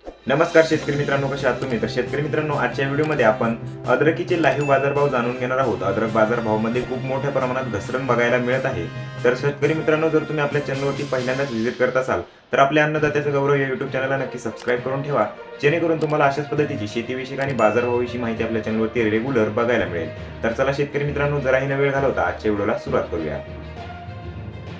नमस्कार शेतकरी मित्रांनो, कसे आहात तुम्ही? तर शेतकरी मित्रांनो, आजच्या व्हिडिओमध्ये आपण अद्रकीचे लाईव्ह बाजारभाव जाणून घेणार आहोत. अद्रक बाजारभावामध्ये खूप मोठ्या प्रमाणात घसरण बघायला मिळत आहे. तर शेतकरी मित्रांनो, जर तुम्ही आपल्या चॅनलवरती पहिल्यांदाच व्हिजिट करत असाल तर आपल्या अन्नदात्याचं गौरव या युट्यूब चॅनलला नक्की सबस्क्राईब करून ठेवा, जेणेकरून तुम्हाला अशाच पद्धतीची शेतीविषयक आणि बाजारभावाविषयी माहिती आपल्या चॅनलवरती रेग्युलर बघायला मिळेल. तर चला शेतकरी मित्रांनो, जराही न वेळ घालवता आजच्या व्हिडिओला सुरुवात करूया.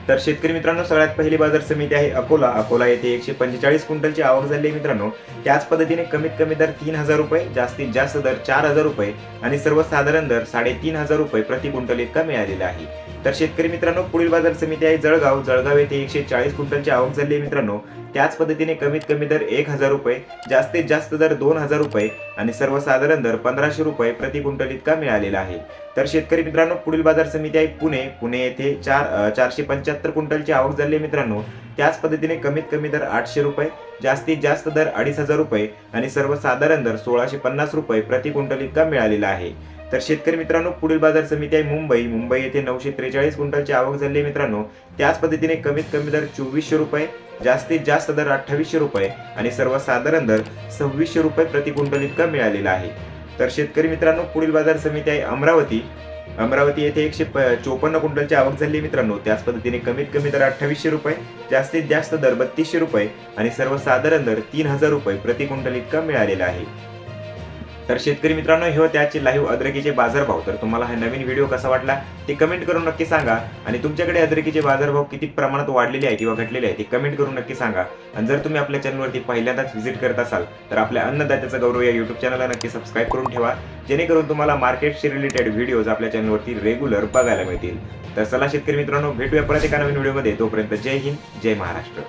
तर शेतकरी मित्रांनो, सगळ्यात पहिली बाजार समिती आहे अकोला येथे 145 क्विंटलची आवक झाली आहे मित्रांनो. त्याच पद्धतीने कमीत कमी दर 3,000 रुपये, जास्तीत जास्त दर 4,000 रुपये आणि सर्वसाधारण दर 3,500 रुपये प्रति क्विंटल इतका मिळालेला आहे. तर शेतकरी मित्रांनो, पुढील बाजार समिती आहे जळगाव येथे 140 क्विंटलची आवक झाली आहे मित्रांनो. त्याच पद्धतीने कमीत कमी दर 1,000 रुपये, जास्तीत जास्त दर 2,000 रुपये आणि सर्वसाधारण दर 1,500 रुपये प्रति क्विंटल इतका मिळालेला आहे. तर शेतकरी मित्रांनो, पुढील बाजार समिती आहे पुणे येथे 475 क्विंटलची आवक झाली आहे मित्रांनो. त्याच पद्धतीने कमीत कमी दर 800 रुपये, जास्तीत जास्त दर 2,500 रुपये आणि सर्वसाधारण दर 1,650 रुपये प्रति क्विंटल इतका मिळालेला आहे. तर शेतकरी मित्रांनो, पुढील बाजार समिती आहे मुंबई येथे 943 क्विंटलची आवक झाली आहे मित्रांनो. त्याच पद्धतीने कमीत कमी दर 2,400 रुपये, जास्तीत जास्त दर 2,800 रुपये आणि सर्वसाधारण दर 2,600 रुपये प्रति क्विंटल इतका मिळालेला आहे. तर शेतकरी मित्रांनो, पुढील बाजार समिती आहे अमरावती येथे 154 क्विंटलची आवक झाली मित्रांनो. त्याच पद्धतीने कमीत कमी दर 2,800 रुपये, जास्तीत जास्त दर 3,200 रुपये आणि सर्वसाधारण दर 3,000 रुपये प्रति क्विंटल इतका मिळालेला आहे. तर शेतकरी मित्रांनो, हे होते आजचे लाईव्ह अद्रकीचे बाजारभाव. तर तुम्हाला हा नवीन व्हिडिओ कसा वाटला ते कमेंट करून नक्की सांगा आणि तुमच्याकडे अद्रकीचे बाजारभाव किती प्रमाणात वाढलेले आहे किंवा घटलेले आहे ते कमेंट करून नक्की सांगा. आणि जर तुम्ही आपल्या चॅनलवरती पहिल्यांदाच व्हिजिट करत असाल तर आपल्या अन्नदात्याचं गौरव या युट्यूब चॅनलला नक्की सबस्क्राईब करून ठेवा, जेणेकरून तुम्हाला मार्केटशी रिलेटेड व्हिडिओज आपल्या चॅनलवरती रेग्युलर बघायला मिळतील. तर चला शेतकरी मित्रांनो, भेटूया परत एका नवीन व्हिडिओमध्ये. तोपर्यंत जय हिंद, जय महाराष्ट्र.